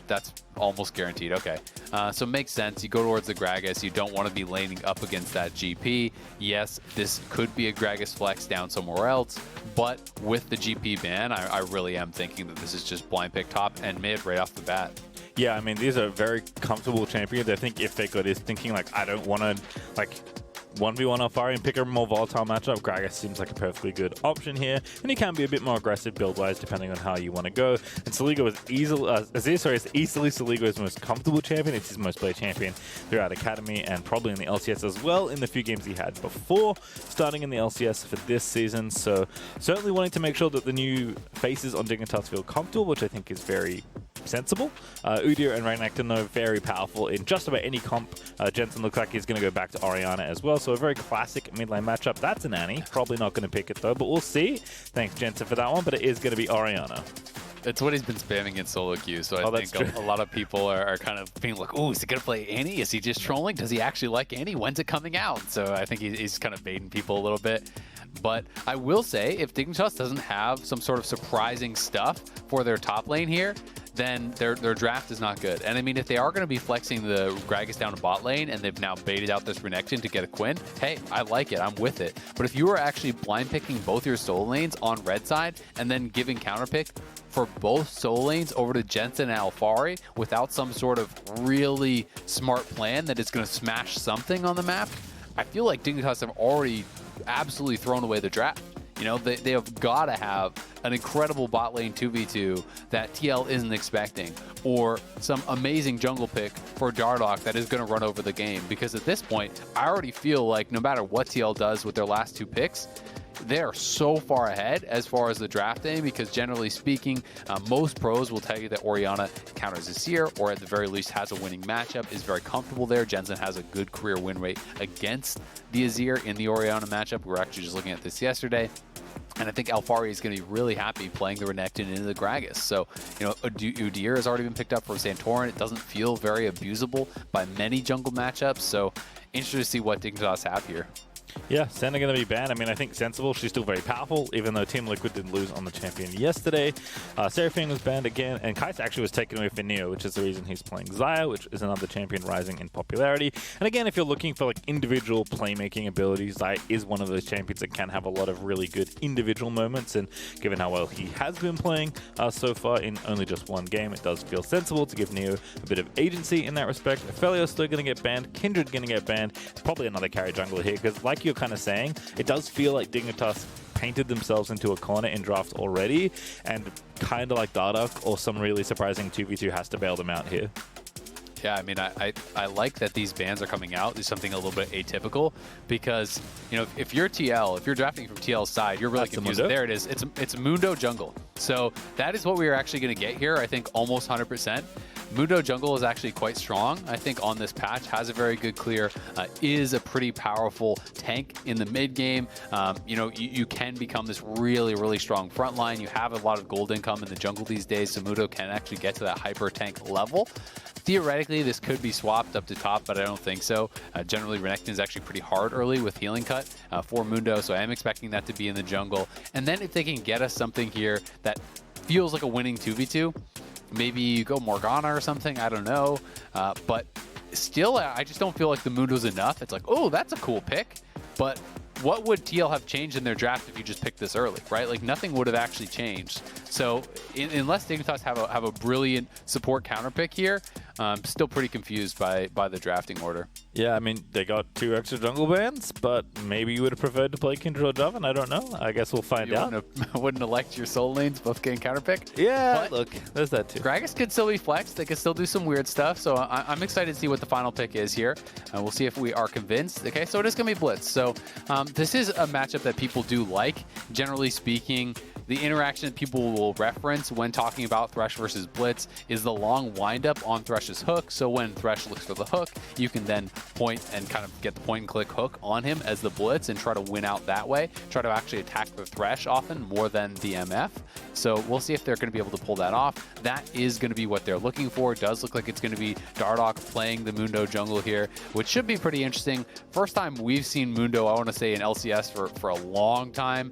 That's almost guaranteed. Okay. So makes sense. You go towards the Gragas. You don't want to be laning up against that GP. Yes, this could be a Gragas flex down somewhere else, but with the GP ban, I really am thinking that this is just blind pick top and mid right off the bat. Yeah, I mean, these are very comfortable champions. I think if FakeGod is thinking, like, I don't want to, like, 1v1 Alphari and pick a more volatile matchup, Gragas seems like a perfectly good option here, and he can be a bit more aggressive build-wise depending on how you want to go. And Soligo is easily, is easily Soligo's most comfortable champion. It's his most played champion throughout Academy and probably in the LCS as well in the few games he had before starting in the LCS for this season. So certainly wanting to make sure that the new faces on Dignitas feel comfortable, which I think is very sensible. Udyr and Renekton though very powerful in just about any comp. Jensen looks like he's going to go back to Orianna as well, so a very classic mid lane matchup. That's an Annie. Probably not going to pick it though, but we'll see. Thanks Jensen for that one, but it is going to be Orianna. It's what he's been spamming in solo queue, so I think a lot of people are kind of being like, oh, is he going to play Annie? Is he just trolling? Does he actually like Annie? When's it coming out? So I think he's kind of baiting people a little bit. But I will say, if Dignitas doesn't have some sort of surprising stuff for their top lane here, then their draft is not good. And I mean, if they are going to be flexing the Gragas down to bot lane and they've now baited out this Renekton to get a Quinn, hey, I like it. I'm with it. But if you are actually blind picking both your solo lanes on red side and then giving counterpick for both solo lanes over to Jensen and Alphari without some sort of really smart plan that is going to smash something on the map, I feel like Dignitas have already absolutely thrown away the draft. You know, they have got to have an incredible bot lane 2v2 that TL isn't expecting, or some amazing jungle pick for Dardoch that is going to run over the game. Because at this point, I already feel like no matter what TL does with their last two picks, they're so far ahead as far as the drafting, because generally speaking, most pros will tell you that Orianna counters Azir, or at the very least has a winning matchup, is very comfortable there. Jensen has a good career win rate against the Azir in the Orianna matchup. We were actually just looking at this yesterday. And I think Alphari is going to be really happy playing the Renekton into the Gragas. So, you know, Udyr has already been picked up from Santorin. It doesn't feel very abusable by many jungle matchups. So, interested to see what Dignitas have here. Yeah, Senna going to be banned. I mean, I think sensible. She's still very powerful, even though Team Liquid didn't lose on the champion yesterday. Seraphine was banned again, and Kais actually was taken away for Neo, which is the reason he's playing Xayah, which is another champion rising in popularity. And again, if you're looking for like individual playmaking abilities, Xayah is one of those champions that can have a lot of really good individual moments. And given how well he has been playing so far in only just one game, it does feel sensible to give Neo a bit of agency in that respect. Felio's still going to get banned. Kindred going to get banned. Probably another carry jungler here, because like you're kind of saying, it does feel like Dignitas painted themselves into a corner in draft already, and kind of like Dardoch or some really surprising 2v2 has to bail them out here. Yeah, I mean, I like that these bans are coming out. There's something a little bit atypical, because, you know, if you're TL, if you're drafting from TL's side, you're really confused. There it is. It's Mundo jungle. So that is what we are actually going to get here, I think almost 100%. Mundo jungle is actually quite strong, I think, on this patch. Has a very good clear, is a pretty powerful tank in the mid game. You know, you can become this really, really strong front line. You have a lot of gold income in the jungle these days, so Mundo can actually get to that hyper tank level. Theoretically, this could be swapped up to top, but I don't think so. Generally, Renekton is actually pretty hard early with healing cut for Mundo, so I am expecting that to be in the jungle. And then if they can get us something here that feels like a winning 2v2, maybe you go Morgana or something, I don't know. But still, I just don't feel like the Mundo's enough. It's like, oh, that's a cool pick. But what would TL have changed in their draft if you just picked this early, right? Like, nothing would have actually changed. So unless Dignitas have a brilliant support counter pick here, I'm still pretty confused by the drafting order. Yeah, I mean, they got 2 extra jungle bans, but maybe you would have preferred to play Kindred or Dove, and I don't know. I guess we'll find out. Wouldn't elect your soul lanes both getting counterpicked? Yeah, but look, there's that too. Gragas could still be flexed. They could still do some weird stuff, so I'm excited to see what the final pick is here. We'll see if we are convinced. Okay, so it is going to be Blitz. So this is a matchup that people do like. Generally speaking, the interaction that people will reference when talking about Thresh versus Blitz is the long windup on Thresh's hook. So when Thresh looks for the hook, you can then point and kind of get the point and click hook on him as the Blitz and try to win out that way. Try to actually attack the Thresh often more than the MF. So we'll see if they're going to be able to pull that off. That is going to be what they're looking for. It does look like it's going to be Dardoch playing the Mundo jungle here, which should be pretty interesting. First time we've seen Mundo, I want to say, in LCS for a long time.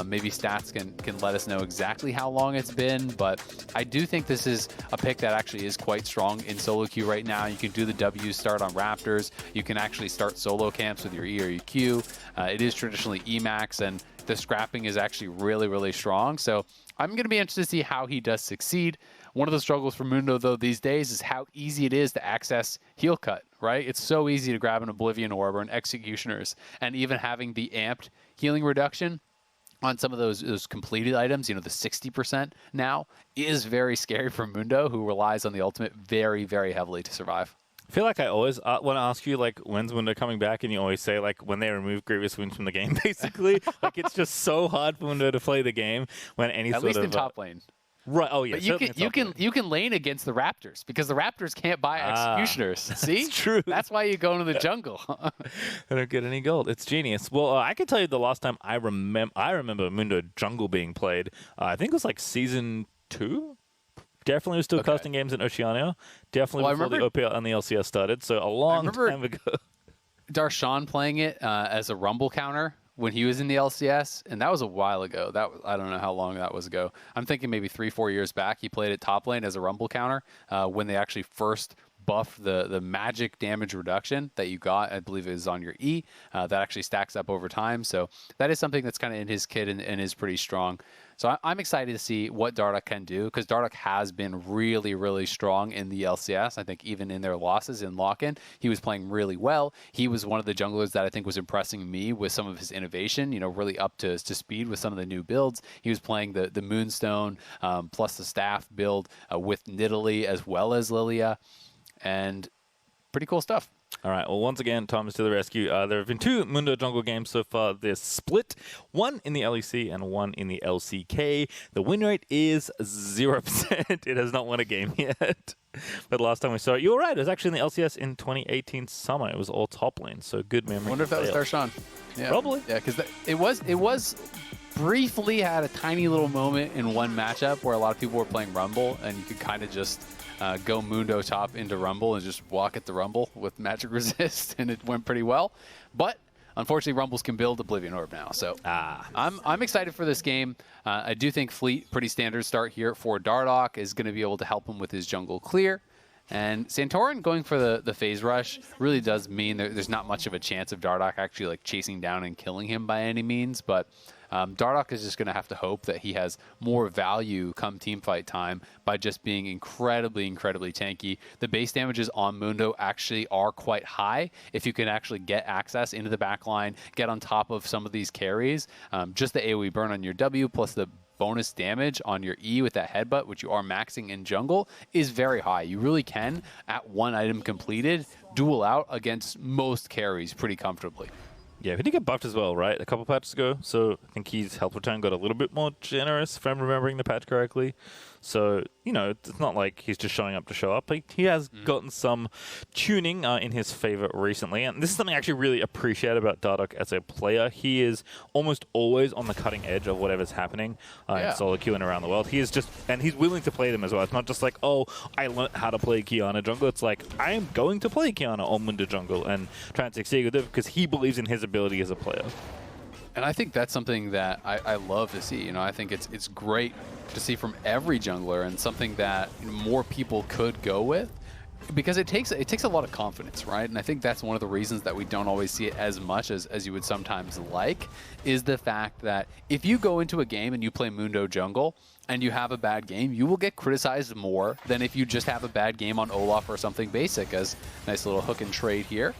Maybe stats can and let us know exactly how long it's been, but I do think this is a pick that actually is quite strong in solo queue right now. You can do the W start on Raptors. You can actually start solo camps with your E or your Q. It is traditionally Emax, and the scrapping is actually really, really strong. So I'm going to be interested to see how he does succeed. One of the struggles for Mundo, though, these days is how easy it is to access heal cut, right? It's so easy to grab an Oblivion Orb or an Executioners, and even having the amped healing reduction on some of those completed items, you know, the 60% now, is very scary for Mundo, who relies on the ultimate very, very heavily to survive. I feel like I always want to ask you, like, when's Mundo coming back? And you always say, like, when they remove Grievous Wounds from the game, basically. Like, it's just so hard for Mundo to play the game when any At sort of... least in top lane. Right. Oh, yeah. But you can lane against the Raptors because the Raptors can't buy Executioners. See? That's true. That's why you go into the jungle. They don't get any gold. It's genius. Well, I can tell you the last time I remember Mundo jungle being played. I think it was like season 2. Definitely was still casting games in Oceania. Definitely before the OPL and the LCS started. So a long time ago. Darshan playing it as a Rumble counter when he was in the LCS, and that was a while ago. I don't know how long that was ago. I'm thinking maybe 3-4 years back. He played at top lane as a Rumble counter when they actually first buffed the magic damage reduction that you got. I believe it is on your E. That actually stacks up over time. So that is something that's kind of in his kit and is pretty strong. So I'm excited to see what Dardoch can do, because Dardoch has been really, really strong in the LCS. I think even in their losses in lock-in, he was playing really well. He was one of the junglers that I think was impressing me with some of his innovation, you know, really up to speed with some of the new builds. He was playing the Moonstone plus the Staff build with Nidalee as well as Lilia, and pretty cool stuff. All right, well, once again, Thomas to the rescue. There have been 2 Mundo jungle games so far this split, 1 in the LEC and 1 in the LCK. The win rate is 0%. It has not won a game yet. But last time we saw it, you were right, it was actually in the LCS in 2018 summer. It was all top lane, so good memory. I wonder if that was Darshan. Yeah. Probably. Yeah, because it was briefly had a tiny little moment in one matchup where a lot of people were playing Rumble, and you could kind of just go Mundo top into Rumble and just walk at the Rumble with magic resist, and it went pretty well. But unfortunately, Rumbles can build Oblivion Orb now, so I'm excited for this game. I do think Fleet, pretty standard start here for Dardoch, is going to be able to help him with his jungle clear. And Santorin going for the phase rush really does mean there's not much of a chance of Dardoch actually like chasing down and killing him by any means, but Dardoch is just going to have to hope that he has more value come teamfight time by just being incredibly, incredibly tanky. The base damages on Mundo actually are quite high if you can actually get access into the backline, get on top of some of these carries. Just the AoE burn on your W plus the bonus damage on your E with that headbutt, which you are maxing in jungle, is very high. You really can, at 1 item completed, duel out against most carries pretty comfortably. Yeah, he did get buffed as well, right? A couple patches ago. So I think his health return got a little bit more generous, if I'm remembering the patch correctly. So, you know, it's not like he's just showing up to show up. He has gotten some tuning in his favor recently. And this is something I actually really appreciate about Dardoch as a player. He is almost always on the cutting edge of whatever's happening in solo queue and around the world. He is just, and he's willing to play them as well. It's not just like, oh, I learned how to play Qiyana jungle. It's like, I am going to play Qiyana on Mundo jungle and try and succeed with it because he believes in his ability as a player. And I think that's something that I love to see. You know, I think it's great to see from every jungler, and something that more people could go with, because it takes a lot of confidence, right? And I think that's one of the reasons that we don't always see it as much as you would sometimes like, is the fact that if you go into a game and you play Mundo jungle and you have a bad game, you will get criticized more than if you just have a bad game on Olaf or something basic. As nice little hook and trade here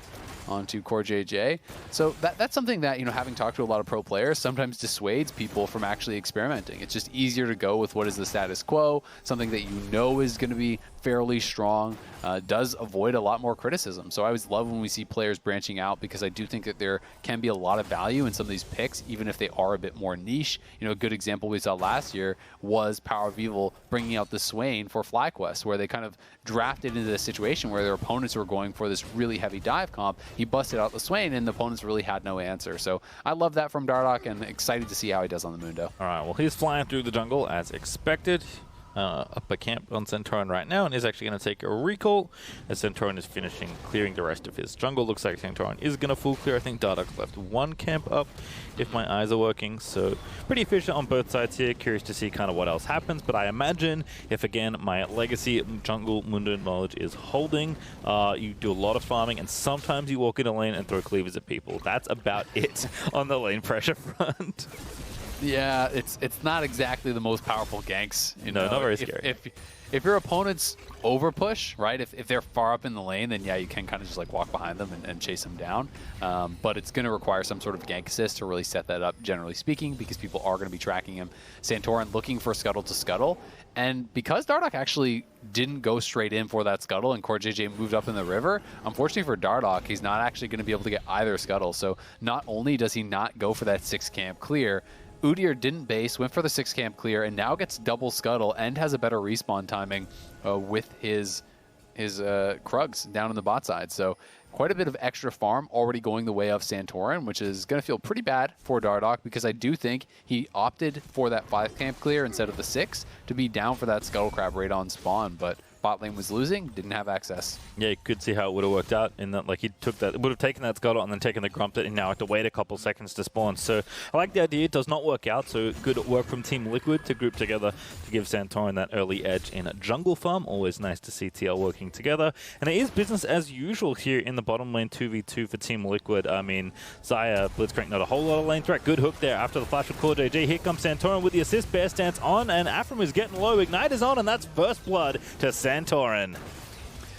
onto CoreJJ. So that's something that, you know, having talked to a lot of pro players sometimes dissuades people from actually experimenting. It's just easier to go with what is the status quo, something that you know is going to be fairly strong, does avoid a lot more criticism. So I always love when we see players branching out, because I do think that there can be a lot of value in some of these picks, even if they are a bit more niche. You know, a good example we saw last year was Power of Evil bringing out the Swain for FlyQuest, where they kind of drafted into this situation where their opponents were going for this really heavy dive comp. He busted out the Swain, and the opponents really had no answer. So I love that from Dardoch, and excited to see how he does on the Mundo. All right, well, he's flying through the jungle as expected. upper camp on Santorin right now and is actually going to take a recall as Santorin is finishing clearing the rest of his jungle. Looks like Santorin is going to full clear. I think Dardoch left one camp up if my eyes are working, so pretty efficient on both sides here. Curious to see kind of what else happens, but I imagine if again my legacy jungle Mundo knowledge is holding, you do a lot of farming and sometimes you walk in a lane and throw cleavers at people. That's about it on the lane pressure front. Yeah, it's not exactly the most powerful ganks. You know, not very scary. If your opponents over push, right? If they're far up in the lane, then yeah, you can kind of just like walk behind them and chase them down. But it's going to require some sort of gank assist to really set that up, generally speaking, because people are going to be tracking him. Santorin looking for scuttle to scuttle. And because Dardoch actually didn't go straight in for that scuttle and CoreJJ moved up in the river, unfortunately for Dardoch, he's not actually going to be able to get either scuttle. So not only does he not go for that 6 camp clear, Udyr didn't base, went for the 6 camp clear, and now gets double scuttle and has a better respawn timing with his Krugs down on the bot side. So quite a bit of extra farm already going the way of Santorin, which is going to feel pretty bad for Dardoch because I do think he opted for that 5 camp clear instead of the 6 to be down for that scuttle crab right on spawn, but bot lane was losing, didn't have access. Yeah, you could see how it would have worked out in that, like, he took that, would have taken that scuttle and then taken the grumpet and now had to wait a couple seconds to spawn. So I like the idea. It does not work out, so good work from Team Liquid to group together to give Santorin that early edge in jungle farm. Always nice to see TL working together. And it is business as usual here in the bottom lane 2v2 for Team Liquid. I mean, Xayah, Blitzcrank, not a whole lot of lane threat. Good hook there after the flash with CoreJJ. Here comes Santorin with the assist. Bear stance on, and Aphromoo is getting low. Ignite is on, and that's first blood to Santorin.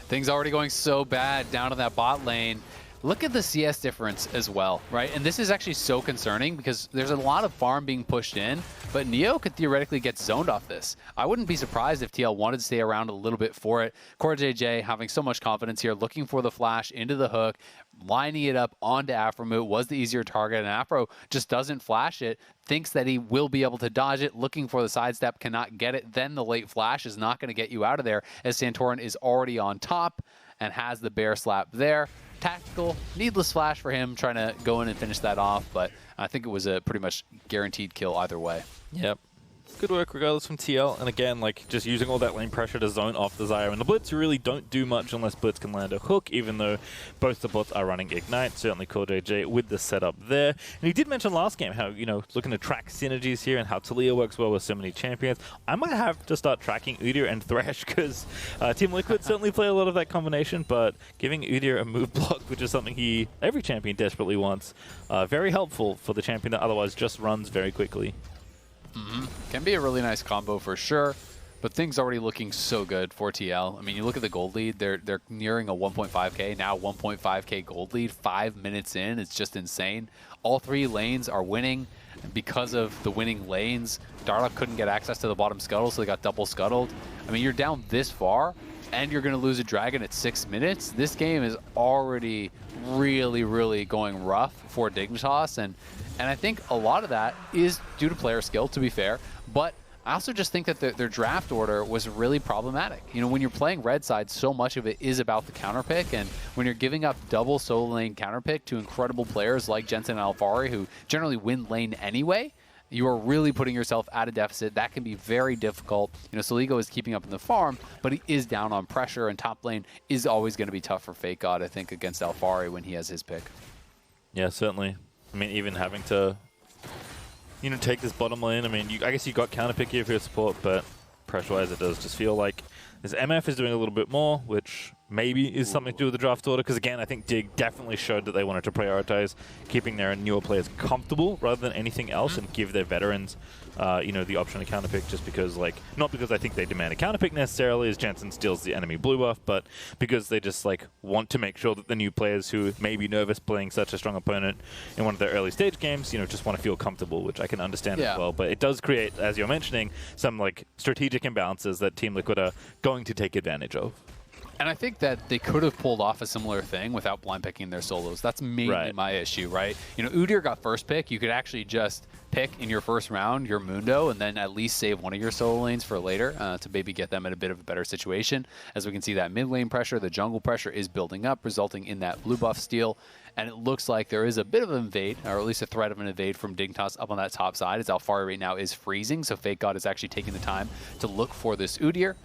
Things already going so bad down in that bot lane. Look at the CS difference as well, right? And this is actually so concerning because there's a lot of farm being pushed in, but Neo could theoretically get zoned off this. I wouldn't be surprised if TL wanted to stay around a little bit for it. CoreJJ having so much confidence here, looking for the flash into the hook, lining it up onto Aphromoo, was the easier target, and Aphro just doesn't flash it, thinks that he will be able to dodge it, looking for the sidestep, cannot get it, then the late flash is not going to get you out of there as Santorin is already on top and has the bear slap there. Tactical, needless flash for him, trying to go in and finish that off, but I think it was a pretty much guaranteed kill either way. Yep. Good work regardless from TL, and again, like, just using all that lane pressure to zone off the Xayah and the Blitz. You really don't do much unless Blitz can land a hook, even though both the bots are running Ignite. Certainly CoreJJ with the setup there. And he did mention last game how, you know, looking to track synergies here and how Talia works well with so many champions. I might have to start tracking Udyr and Thresh because Team Liquid certainly play a lot of that combination, but giving Udyr a move block, which is something every champion desperately wants, very helpful for the champion that otherwise just runs very quickly. Can be a really nice combo for sure, but things already looking so good for TL. I mean, you look at the gold lead, they're nearing a 1.5k, now 1.5k gold lead, 5 minutes in, it's just insane. All 3 lanes are winning, and because of the winning lanes, Dardoch couldn't get access to the bottom scuttle, so they got double scuttled. I mean, you're down this far, and you're going to lose a dragon at 6 minutes. This game is already really, really going rough for Dignitas, and I think a lot of that is due to player skill, to be fair, but I also just think that their draft order was really problematic. You know, when you're playing red side, so much of it is about the counter pick, and when you're giving up double solo lane counter pick to incredible players like Jensen and Alphari, who generally win lane anyway, you are really putting yourself at a deficit. That can be very difficult. You know, Soligo is keeping up in the farm, but he is down on pressure, and top lane is always going to be tough for FakeGod, I think, against Alphari when he has his pick. Yeah, certainly. I mean, even having to, you know, take this bottom lane, I mean, I guess you got counter pick here for your support, but pressure-wise it does just feel like this MF is doing a little bit more, which maybe is something to do with the draft order, because again, I think Dig definitely showed that they wanted to prioritize keeping their newer players comfortable rather than anything else and give their veterans, you know, the option to counterpick, just because, like, not because I think they demand a counterpick necessarily as Jensen steals the enemy blue buff, but because they just, like, want to make sure that the new players who may be nervous playing such a strong opponent in one of their early stage games, you know, just want to feel comfortable, which I can understand as well. But it does create, as you're mentioning, some, like, strategic imbalances that Team Liquid are going to take advantage of. And I think that they could have pulled off a similar thing without blind picking their solos. That's mainly my issue, right? You know, Udyr got first pick. You could actually just pick in your first round your Mundo and then at least save one of your solo lanes for later to maybe get them in a bit of a better situation. As we can see, that mid lane pressure, the jungle pressure is building up, resulting in that blue buff steal. And it looks like there is a bit of an invade, or at least a threat of an invade from Dignitas up on that top side, as Alphari right now is freezing. So FakeGod is actually taking the time to look for this Udyr.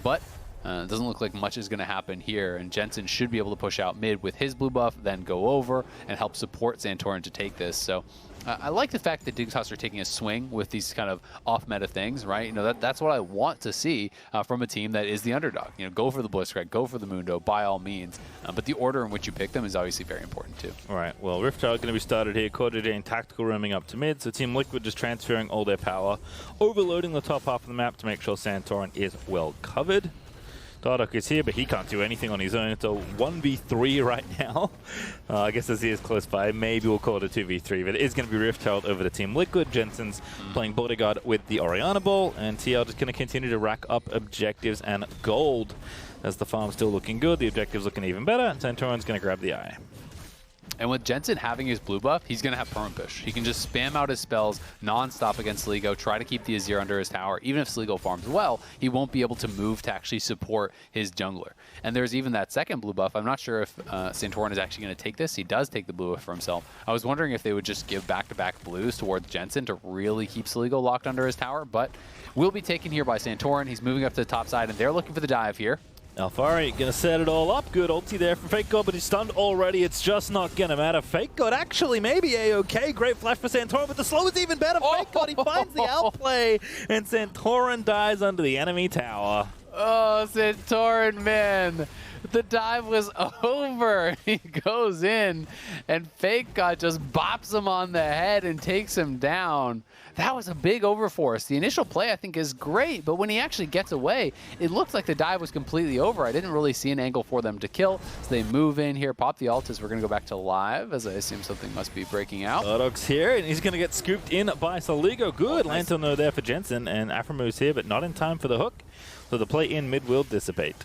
But it doesn't look like much is going to happen here, and Jensen should be able to push out mid with his blue buff, then go over and help support Santorin to take this. So I like the fact that Dignitas are taking a swing with these kind of off-meta things, right? You know, that's what I want to see from a team that is the underdog. You know, go for the Blitzcrank, go for the Mundo, by all means. But the order in which you pick them is obviously very important too. All right, well, Rift Child going to be started here. CoreJJ and Tactical roaming up to mid, so Team Liquid just transferring all their power, overloading the top half of the map to make sure Santorin is well covered. Dardoch is here, but he can't do anything on his own. It's a 1v3 right now. I guess as he is close by, maybe we'll call it a 2v3, but it is going to be Rift Child over to Team Liquid. Jensen's playing bodyguard with the Orianna ball, and TL just going to continue to rack up objectives and gold as the farm's still looking good. The objective's looking even better, and Santorin's going to grab the eye. And with Jensen having his blue buff, he's going to have perma push. He can just spam out his spells non-stop against Soligo, try to keep the Azir under his tower. Even if Soligo farms well, he won't be able to move to actually support his jungler. And there's even that second blue buff. I'm not sure if Santorin is actually going to take this. He does take the blue buff for himself. I was wondering if they would just give back-to-back blues towards Jensen to really keep Soligo locked under his tower, but will be taken here by Santorin. He's moving up to the top side, and they're looking for the dive here. Alphari gonna set it all up. Good ulti there from FakeGod, but he's stunned already. It's just not gonna matter. FakeGod actually maybe A-OK. Great flash for Santorin, but the slow is even better. FakeGod, he finds the outplay, and Santorin dies under the enemy tower. Oh, Santorin, man. The dive was over. He goes in, and FakeGod just bops him on the head and takes him down. That was a big overforce. The initial play, I think, is great, but when he actually gets away, it looked like the dive was completely over. I didn't really see an angle for them to kill, so they move in here, pop the ult as we're going to go back to live, as I assume something must be breaking out. Dardoch's here, and he's going to get scooped in by Soligo. Good lantern though there for Jensen, and Aphromoo here, but not in time for the hook, so the play in mid will dissipate.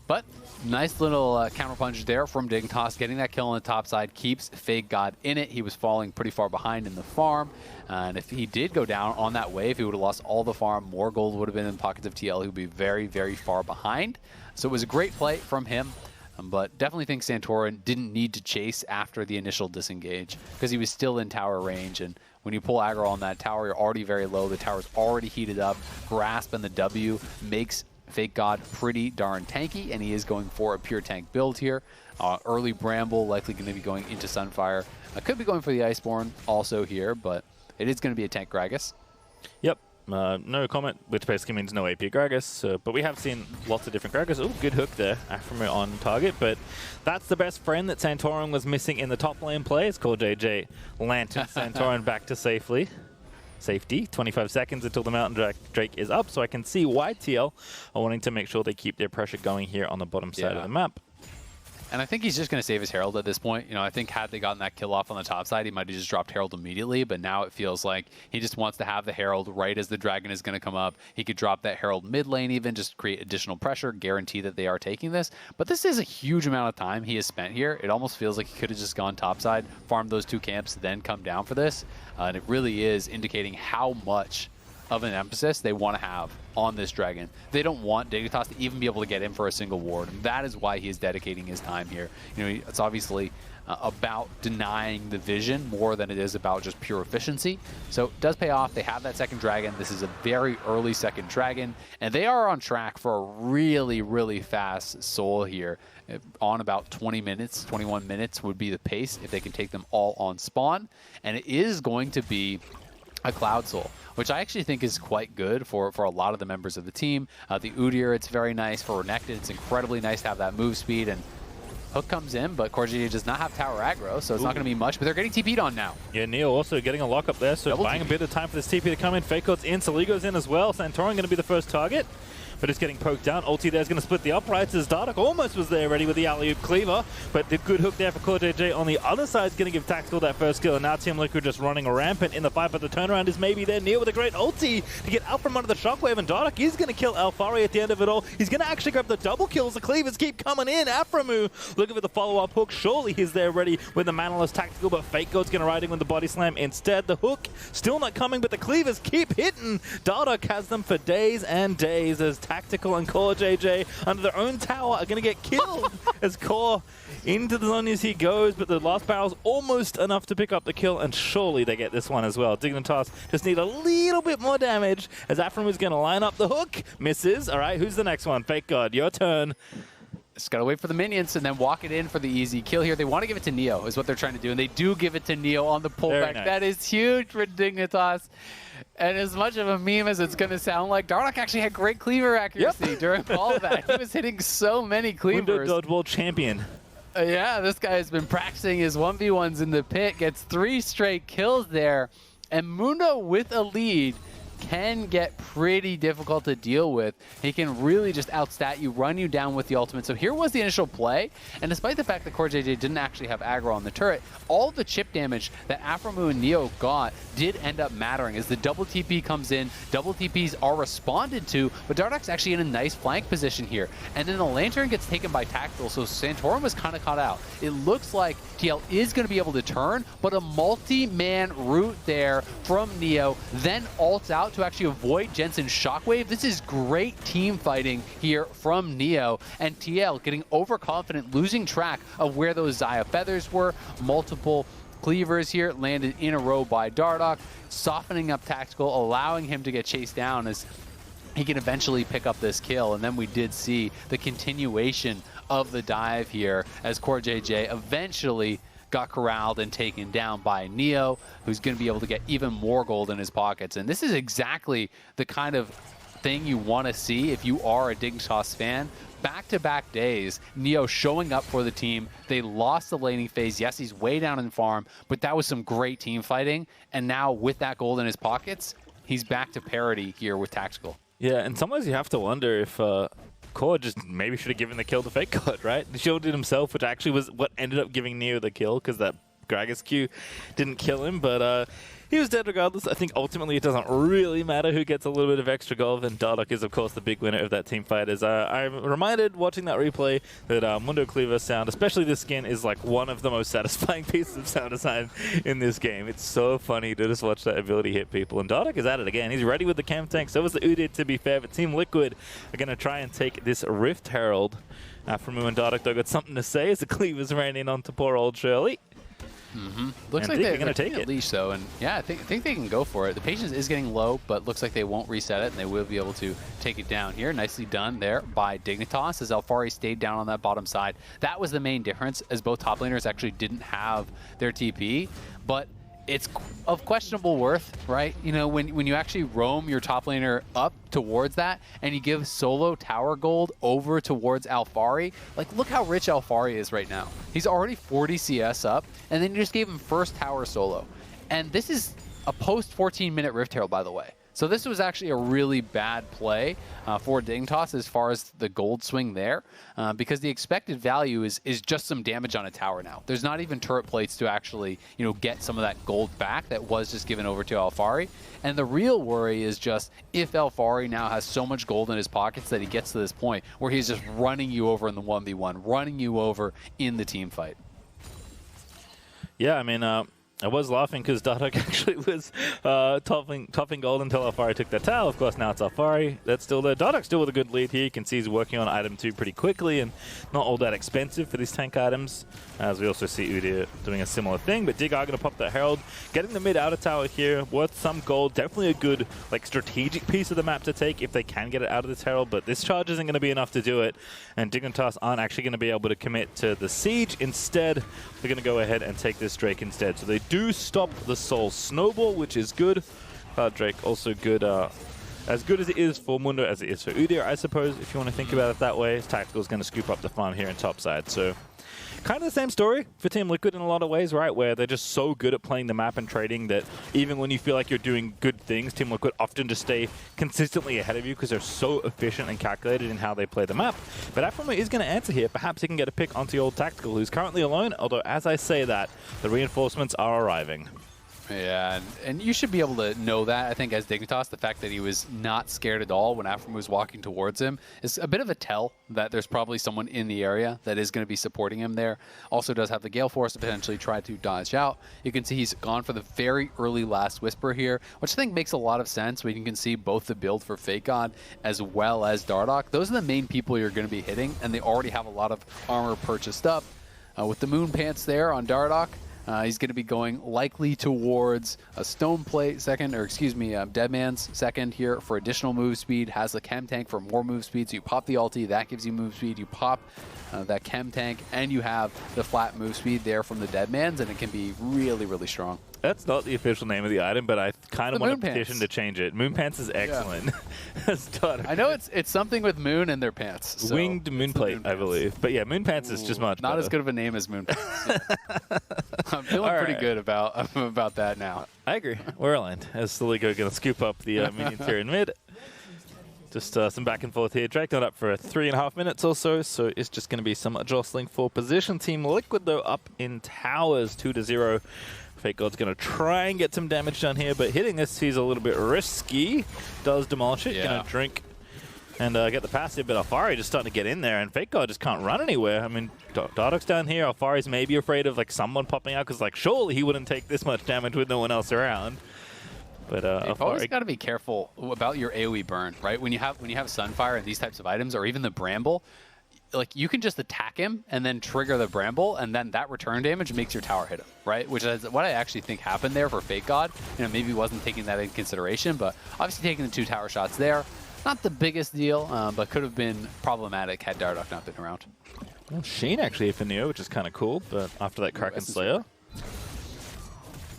But nice little counterpunch there from Dignitas. Getting that kill on the top side keeps FakeGod in it. He was falling pretty far behind in the farm. And if he did go down on that wave, he would have lost all the farm. More gold would have been in the pockets of TL, who would be very, very far behind. So it was a great play from him. But definitely think Santorin didn't need to chase after the initial disengage because he was still in tower range. And when you pull aggro on that tower, you're already very low. The tower's already heated up. Grasp and the W makes FakeGod pretty darn tanky, and he is going for a pure tank build here. Early Bramble, likely going to be going into Sunfire. Could be going for the Iceborne also here, but it is going to be a tank Gragas. Yep. No comment, which basically means no AP Gragas, but we have seen lots of different Gragas. Oh, good hook there, Aphromoo on target, but that's the best friend that Santorin was missing in the top lane play. It's CoreJJ lantern Santorin back to safety. 25 seconds until the Mountain Drake is up, so I can see why TL are wanting to make sure they keep their pressure going here on the bottom side of the map. And I think he's just going to save his Herald at this point. You know, I think had they gotten that kill off on the top side, he might have just dropped Herald immediately, but now it feels like he just wants to have the Herald right as the Dragon is going to come up. He could drop that Herald mid lane even, just create additional pressure, guarantee that they are taking this. But this is a huge amount of time he has spent here. It almost feels like he could have just gone topside, farmed those two camps, then come down for this. And it really is indicating how much of an emphasis they want to have on this Dragon. They don't want Dignitas to even be able to get in for a single ward. And that is why he is dedicating his time here. You know, it's obviously about denying the vision more than it is about just pure efficiency. So it does pay off. They have that second Dragon. This is a very early second Dragon, and they are on track for a really, really fast soul here. On about 20 minutes, 21 minutes would be the pace if they can take them all on spawn. And it is going to be a Cloud Soul, which I actually think is quite good for a lot of the members of the team. The Udyr, it's very nice. For Renekton, it's incredibly nice to have that move speed, and hook comes in, but CoreJJ does not have tower aggro, so it's not going to be much, but they're getting TP'd on now. Yeah, Neil also getting a lock up there, so buying a bit of time for this TP to come in. FakeGod's in, Soligo's in as well. Santorin going to be the first target. but it's getting poked down. Ulti there's going to split the uprights as Dardoch almost was there ready with the alley-oop cleaver, but the good hook there for CoreJJ on the other side is going to give Tactical that first kill, and now Team Liquid just running rampant in the fight, but the turnaround is maybe there. Near with a great ulti to get out from under the shockwave, and Dardoch is going to kill Alphari at the end of it all. He's going to actually grab the double kills. The cleavers keep coming in. Aphromoo looking for the follow-up hook. Surely he's there ready with the manaless Tactical, but FakeGod's going to ride in with the body slam instead. The hook still not coming, but the cleavers keep hitting. Dardoch has them for days and days as Tactical and CoreJJ under their own tower are going to get killed as Core into the zone as he goes, but the last barrel's almost enough to pick up the kill, and surely they get this one as well. Dignitas just need a little bit more damage as Aphromoo is going to line up the hook. Misses. All right, who's the next one? FakeGod, your turn. Just gotta wait for the minions and then walk it in for the easy kill here. They want to give it to Neo is what they're trying to do, and they do give it to Neo on the pullback. Nice. That is huge for Dignitas. And as much of a meme as it's going to sound like, Dardoch actually had great cleaver accuracy during all of that. He was hitting so many cleavers. Mundo Dodgeball champion. Yeah, this guy has been practicing his 1v1s in the pit, gets 3 straight kills there, and Mundo with a lead can get pretty difficult to deal with. He can really just outstat you, run you down with the ultimate. So here was the initial play, and despite the fact that CoreJJ didn't actually have aggro on the turret, all the chip damage that Aphromoo and Neo got did end up mattering as the double TP comes in, double TPs are responded to, but Dardoch's actually in a nice flank position here. And then the Lantern gets taken by Tactical, so Santorin was kind of caught out. It looks like TL is going to be able to turn, but a multi-man route there from Neo, then ults out to actually avoid Jensen's shockwave. This is great team fighting here from Neo, and TL getting overconfident, losing track of where those Xayah feathers were. Multiple cleavers here landed in a row by Dardoch, softening up Tactical, allowing him to get chased down as he can eventually pick up this kill. And then we did see the continuation of the dive here as CoreJJ eventually got corralled and taken down by Neo, who's going to be able to get even more gold in his pockets. And this is exactly the kind of thing you want to see if you are a Dignitas fan. Back-to-back days, Neo showing up for the team. They lost the laning phase. Yes, he's way down in farm, but that was some great team fighting. And now with that gold in his pockets, he's back to parity here with Tactical. Yeah, and sometimes you have to wonder if Core just maybe should have given the kill to FakeGod, right? He shielded himself, which actually was what ended up giving Neo the kill, because that Gragas Q didn't kill him, but he was dead regardless. I think ultimately it doesn't really matter who gets a little bit of extra gold, and Dardoch is of course the big winner of that team fight. As I'm reminded watching that replay that Mundo Cleaver sound, especially this skin, is like one of the most satisfying pieces of sound design in this game. It's so funny to just watch that ability hit people, and Dardoch is at it again. He's ready with the chem tank, so was the Udyr to be fair, but Team Liquid are going to try and take this Rift Herald. Aphromoo and Dardoch though got something to say as the cleavers ran in onto poor old Shirley. Looks like they're going to take it. Leash though, and yeah, I think they can go for it. The patience is getting low, but looks like they won't reset it, and they will be able to take it down here. Nicely done there by Dignitas as Alphari stayed down on that bottom side. That was the main difference, as both top laners actually didn't have their TP, but it's of questionable worth, right? You know, when you actually roam your top laner up towards that and you give solo tower gold over towards Alphari, like look how rich Alphari is right now. He's already 40 CS up, and then you just gave him first tower solo. And this is a post 14-minute Rift Herald, by the way. So this was actually a really bad play for Dignitas as far as the gold swing there, because the expected value is just some damage on a tower now. There's not even turret plates to actually, you know, get some of that gold back that was just given over to Alphari. And the real worry is just if Alphari now has so much gold in his pockets that he gets to this point where he's just running you over in the 1v1, running you over in the team fight. Yeah, I mean, I was laughing because Dardoch actually was topping gold until Alphari took that tower. Of course, now it's Alphari that's still there. Dardoch still with a good lead here. You can see he's working on item 2 pretty quickly and not all that expensive for these tank items. As we also see Udyr doing a similar thing. But Dig are going to pop the Herald. Getting the mid-outer tower here, worth some gold. Definitely a good like strategic piece of the map to take if they can get it out of this Herald. But this charge isn't going to be enough to do it. And Dignitas aren't actually going to be able to commit to the siege. Instead, they're going to go ahead and take this Drake instead. So they do stop the Soul Snowball, which is good. Drake also good, as good as it is for Mundo as it is for Udyr, I suppose, if you want to think about it that way. Tactical is going to scoop up the farm here in top side. So kind of the same story for Team Liquid in a lot of ways, right? Where they're just so good at playing the map and trading that even when you feel like you're doing good things, Team Liquid often just stay consistently ahead of you because they're so efficient and calculated in how they play the map. But Aphromoo is going to answer here. Perhaps he can get a pick onto Old Tactical, who's currently alone, although as I say that, the reinforcements are arriving. Yeah, and you should be able to know that. I think as Dignitas, the fact that he was not scared at all when Aphromoo was walking towards him is a bit of a tell that there's probably someone in the area that is going to be supporting him there. Also does have the Gale Force to potentially try to dodge out. You can see he's gone for the very early Last Whisper here, which I think makes a lot of sense when you can see both the build for FakeGod as well as Dardoch. Those are the main people you're going to be hitting, and they already have a lot of armor purchased up. With the Moon Pants there on Dardoch, he's going to be going likely towards a Stone Plate second, or excuse me, Deadman's second here for additional move speed. Has the Chem Tank for more move speed, so you pop the ulti, that gives you move speed. You pop that Chem Tank, and you have the flat move speed there from the Deadman's, and it can be really, really strong. That's not the official name of the item, but I kind of want a petition to change it. Moon Pants is excellent. Yeah. I know it's something with moon and their pants. So Winged Moon Plate, I believe. But yeah, Moon Pants is just much not better. as good of a name as Moon Pants. I'm feeling pretty good about that now. I agree. We're aligned. As Soligo going to scoop up the minions here in mid. Just some back and forth here. Drake not up for 3.5 minutes or so, so it's just going to be some jostling for position. Team Liquid, though, up in towers, 2-0. FakeGod's going to try and get some damage done here, but hitting this seems a little bit risky. Does demolish it. Yeah. Going to drink and get the passive, but Alphari just starting to get in there, and FakeGod just can't run anywhere. I mean, Dardoch's down here. Alphari's maybe afraid of like someone popping out because like surely he wouldn't take this much damage with no one else around. But you've always got to be careful about your AoE burn, right? When you have Sunfire and these types of items, or even the Bramble, like you can just attack him and then trigger the Bramble, and then that return damage makes your tower hit him, right? Which is what I actually think happened there for FakeGod. You know, maybe he wasn't taking that into consideration, but obviously taking the 2 tower shots there, not the biggest deal, but could have been problematic had Dardoch not been around. Well, Sheen actually for Neo, which is kind of cool, but after that Kraken Slayer,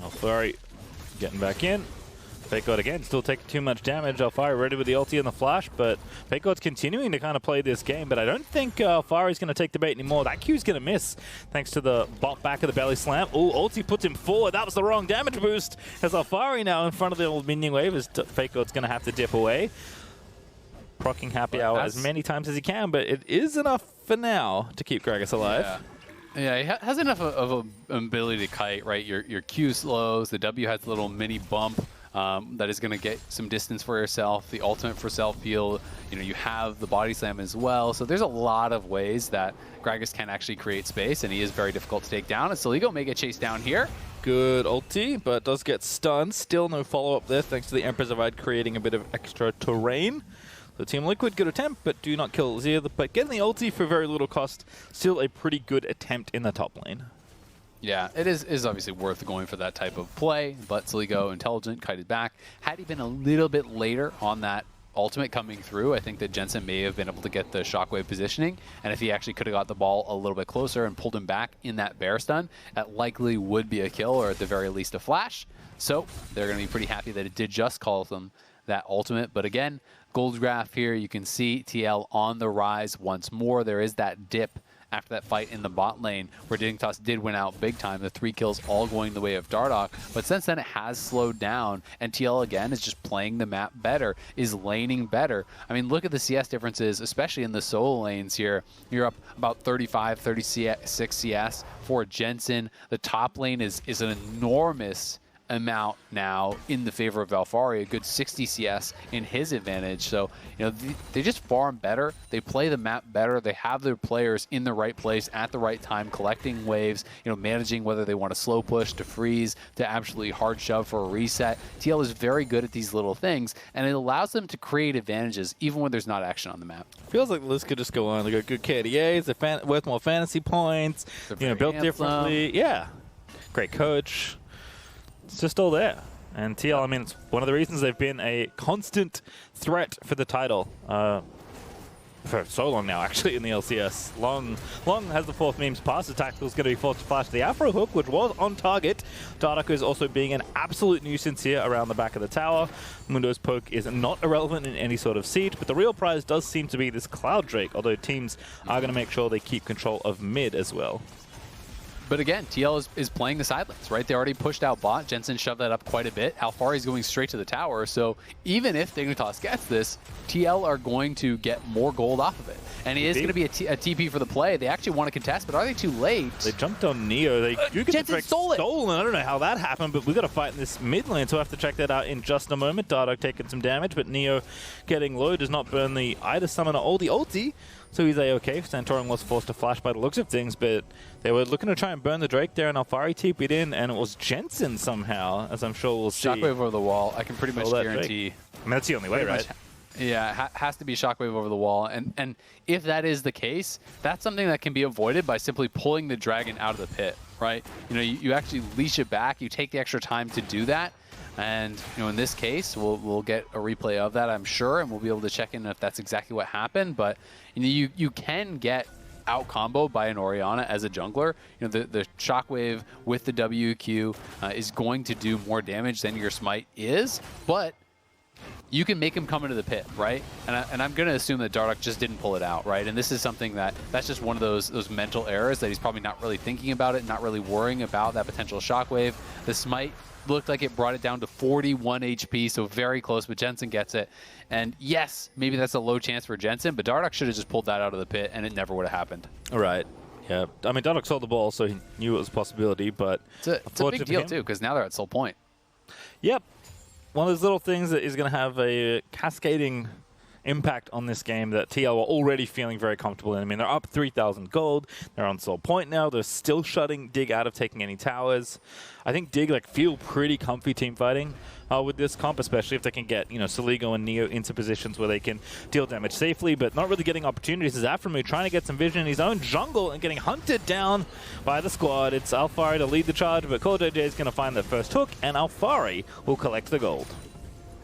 Alphari getting back in. FakeGod again, still taking too much damage. Alphari ready with the ulti and the flash, but FakeGod's continuing to kind of play this game, but I don't think Alphari's going to take the bait anymore. That Q's going to miss thanks to the bot back of the belly slam. Oh, ulti puts him forward. That was the wrong damage boost. As Alphari now in front of the old minion wave, as FakeGod's going to have to dip away. Procking happy hour as many times as he can, but it is enough for now to keep Gragas alive. Yeah, he has enough of an ability to kite, right? Your Q slows, the W has a little mini bump. That is going to get some distance for yourself, the ultimate for self-heal. You know, you have the body slam as well. So there's a lot of ways that Gragas can actually create space, and he is very difficult to take down. And Soligo may get chased down here. Good ulti, but does get stunned. Still no follow-up there, thanks to the Emperor's Divide creating a bit of extra terrain. The Team Liquid, good attempt, but do not kill Azir. But getting the ulti for very little cost, still a pretty good attempt in the top lane. Yeah, it is obviously worth going for that type of play, but Soligo, intelligent, kited back. Had he been a little bit later on that ultimate coming through, I think that Jensen may have been able to get the shockwave positioning, and if he actually could have got the ball a little bit closer and pulled him back in that bear stun, that likely would be a kill, or at the very least a flash. So they're going to be pretty happy that it did just call them that ultimate. But again, gold graph here, you can see TL on the rise once more. There is that dip after that fight in the bot lane where Dignitas did win out big time, the 3 kills all going the way of Dardoch, but since then it has slowed down, and TL again is just playing the map better, is laning better. I mean, look at the CS differences, especially in the solo lanes here. You're up about 35, 36 CS for Jensen. The top lane is an enormous amount now in the favor of Alphari, a good 60 CS in his advantage. So, you know, they just farm better. They play the map better. They have their players in the right place at the right time, collecting waves, you know, managing whether they want to slow push, to freeze, to absolutely hard shove for a reset. TL is very good at these little things, and it allows them to create advantages even when there's not action on the map. Feels like the list could just go on. They got good KDAs, they're worth more fantasy points, you know, built differently. Yeah, great coach. It's just all there. And TL, I mean, it's one of the reasons they've been a constant threat for the title for so long now, actually, in the LCS. Long has the fourth memes passed. The tactical is going to be forced to flash the Afro hook, which was on target. Dardoch is also being an absolute nuisance here around the back of the tower. Mundo's poke is not irrelevant in any sort of siege, but the real prize does seem to be this Cloud Drake, although teams are going to make sure they keep control of mid as well. But again, TL is playing the side lanes, right? They already pushed out bot. Jensen shoved that up quite a bit. Alphari's going straight to the tower. So even if Dignitas gets this, TL are going to get more gold off of it. And it is going to be a TP for the play. They actually want to contest, but are they too late? They jumped on Neo. Jensen stole it. Stolen. I don't know how that happened, but we've got to fight in this mid lane, so we'll have to check that out in just a moment. Dardoch taking some damage, but Neo getting low. Does not burn the Ida Summoner or the ulti. So he's A-okay. Santorin was forced to flash by the looks of things, but they were looking to try and burn the Drake there, and Alphari TP'd in, and it was Jensen somehow, as I'm sure we'll see. Shockwave over the wall. I can pretty much guarantee. I mean, that's the only way, right? Yeah, has to be Shockwave over the wall. And if that is the case, that's something that can be avoided by simply pulling the dragon out of the pit, right? You know, you actually leash it back. You take the extra time to do that. And, you know, in this case, we'll get a replay of that, I'm sure, and we'll be able to check in if that's exactly what happened. But, you know, you can get out comboed by an Orianna as a jungler. You know, the Shockwave with the WQ is going to do more damage than your Smite is, but you can make him come into the pit, right? And I'm going to assume that Dardoch just didn't pull it out, right? And this is something that's just one of those mental errors that he's probably not really thinking about it, not really worrying about that potential Shockwave. The Smite looked like it brought it down to 41 HP, so very close, but Jensen gets it. And yes, maybe that's a low chance for Jensen, but Dardoch should have just pulled that out of the pit, and it never would have happened. All right. Yeah. I mean, Dardoch saw the ball, so he knew it was a possibility, but it's a big deal, too, because now they're at Soul Point. Yep. One of those little things that is going to have a cascading impact on this game that TL are already feeling very comfortable in. I mean, they're up 3,000 gold. They're on Soul Point now. They're still shutting Dig out of taking any towers. I think Dig feel pretty comfy team fighting with this comp, especially if they can get, you know, Soligo and Neo into positions where they can deal damage safely, but not really getting opportunities. As Aphromoo trying to get some vision in his own jungle and getting hunted down by the squad. It's Alphari to lead the charge, but CoreJJ is going to find the first hook, and Alphari will collect the gold.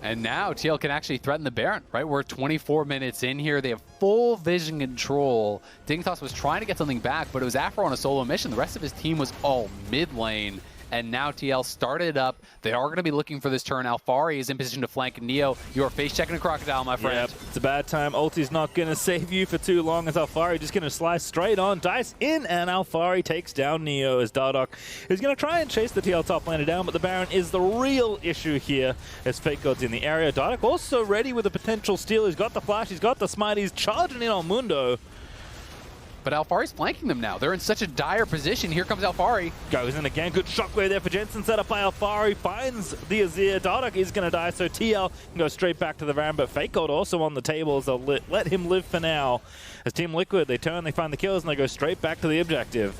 And now TL can actually threaten the Baron, right? We're 24 minutes in here. They have full vision control. Dignitas was trying to get something back, but it was Aphro on a solo mission. The rest of his team was all mid lane. And now TL started up. They are going to be looking for this turn. Alphari is in position to flank Neo. You are face checking a crocodile, my friend. Yep, it's a bad time. Ulti's not going to save you for too long as Alphari just going to slice straight on. Dice in, and Alphari takes down Neo as Dardoch is going to try and chase the TL top laner down, but the Baron is the real issue here as FakeGod's in the area. Dardoch also ready with a potential steal. He's got the flash, he's got the smite, he's charging in on Mundo. But Alphari's flanking them now. They're in such a dire position. Here comes Alphari. Goes in again. Good shockwave there for Jensen. Set up by Alphari. Finds the Azir. Dardoch is going to die, so TL can go straight back to the Baron. But FakeGod also on the table, as they'll let him live for now. As Team Liquid, they turn, they find the kills, and they go straight back to the objective.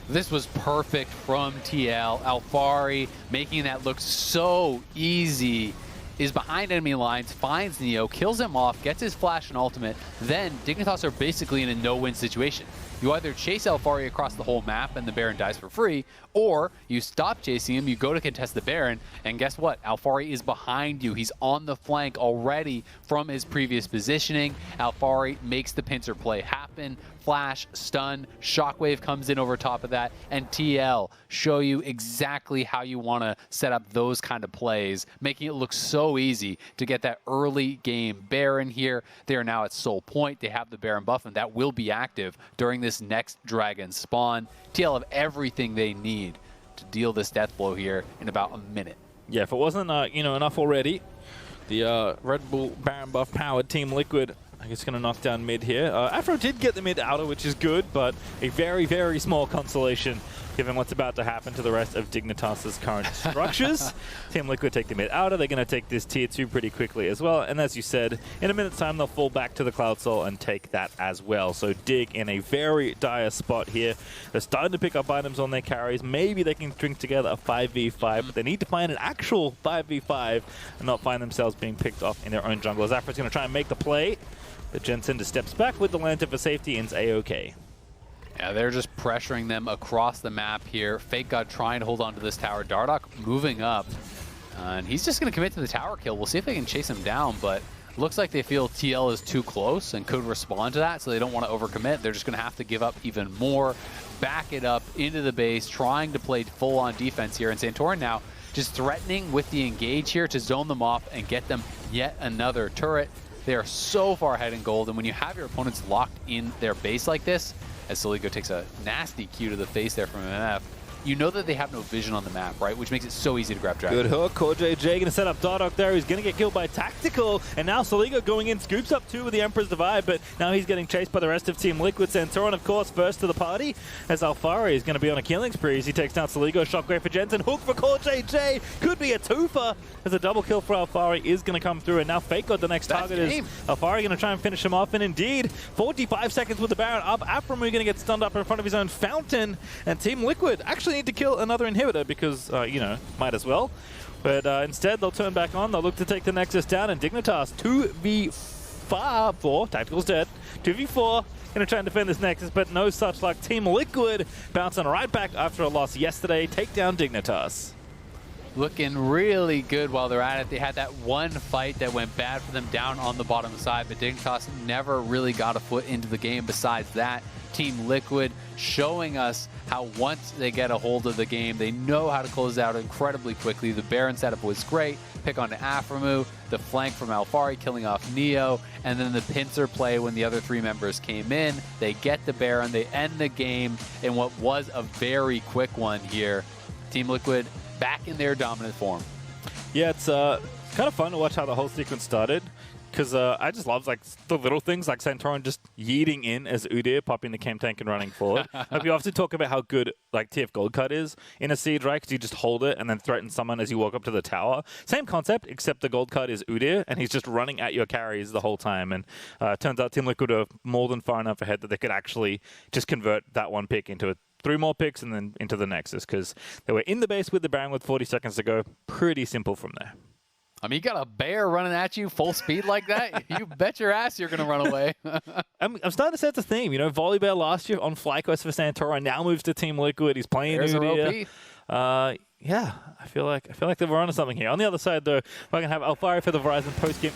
This was perfect from TL. Alphari making that look so easy. Is behind enemy lines, finds Neo, kills him off, gets his flash and ultimate. Then Dignitas are basically in a no-win situation. You either chase Alphari across the whole map and the Baron dies for free, or you stop chasing him, you go to contest the Baron, and guess what? Alphari is behind you. He's on the flank already from his previous positioning. Alphari makes the pincer play happen. Flash, stun, Shockwave comes in over top of that, and TL show you exactly how you want to set up those kind of plays, making it look so easy to get that early game Baron here. They are now at Soul Point. They have the Baron buff, and that will be active during this next Dragon spawn. TL have everything they need to deal this death blow here in about a minute. Yeah, if it wasn't enough already, the Red Bull Baron buff powered Team Liquid, I guess, going to knock down mid here. Aphro did get the mid outer, which is good, but a very, very small consolation given what's about to happen to the rest of Dignitas' current structures. Team Liquid take the mid outer. They're going to take this tier 2 pretty quickly as well. And as you said, in a minute's time, they'll fall back to the Cloud Soul and take that as well. So Dig in a very dire spot here. They're starting to pick up items on their carries. Maybe they can string together a 5v5, but they need to find an actual 5v5 and not find themselves being picked off in their own jungle. As Aphro's going to try and make the play. The Jensen just steps back with the lantern for safety and it's A-okay. Yeah, they're just pressuring them across the map here. FakeGod trying to hold on to this tower. Dardoch moving up. And he's just going to commit to the tower kill. We'll see if they can chase him down, but looks like they feel TL is too close and could respond to that, so they don't want to overcommit. They're just going to have to give up even more, back it up into the base, trying to play full-on defense here. And Santorin now just threatening with the engage here to zone them off and get them yet another turret. They are so far ahead in gold, and when you have your opponents locked in their base like this, as Soligo takes a nasty Q to the face there from MF. You know that they have no vision on the map, right? Which makes it so easy to grab Dragon. Good hook. CoreJJ going to set up Dardoch there. He's going to get killed by Tactical. And now Soligo going in, scoops up 2 with the Emperor's Divide, but now he's getting chased by the rest of Team Liquid. Santorin, of course, first to the party, as Alphari is going to be on a killing spree as he takes down Soligo. Shockwave for Jensen. Hook for CoreJJ. Could be a twofer, as a double kill for Alphari is going to come through. And now FakeGod, the next target, is Alphari going to try and finish him off. And indeed, 45 seconds with the Baron up. Aphromoo going to get stunned up in front of his own fountain. And Team Liquid actually need to kill another inhibitor because, you know, might as well. But instead, they'll turn back on. They'll look to take the Nexus down. And Dignitas 2v4. Tactical's dead. 2v4. Going to try and defend this Nexus, but no such luck. Team Liquid bouncing right back after a loss yesterday. Take down Dignitas. Looking really good while they're at it. They had that one fight that went bad for them down on the bottom side, but Dignitas never really got a foot into the game besides that. Team Liquid showing us how once they get a hold of the game, they know how to close out incredibly quickly. The Baron setup was great. Pick on Aphromoo, the flank from Alphari killing off Neo, and then the pincer play when the other 3 members came in. They get the Baron, they end the game in what was a very quick one here. Team Liquid back in their dominant form. Yeah, it's kind of fun to watch how the whole sequence started. Because I just love like the little things, like Santorin just yeeting in as Udyr, popping the chem tank and running forward. Like we often talk about how good like TF Gold Cut is in a siege, right? Because you just hold it and then threaten someone as you walk up to the tower. Same concept, except the Gold Cut is Udyr, and he's just running at your carries the whole time. And turns out Team Liquid are more than far enough ahead that they could actually just convert that one pick into 3 more picks and then into the Nexus, because they were in the base with the Baron with 40 seconds to go. Pretty simple from there. I mean, you got a bear running at you full speed like that, you bet your ass you're going to run away. I'm starting to sense a theme. You know, Volibear last year on FlyQuest for Santorin, now moves to Team Liquid. He's playing Udyr. Yeah, I feel like they were onto something here. On the other side, though, we're going to have Alphari for the Verizon post-game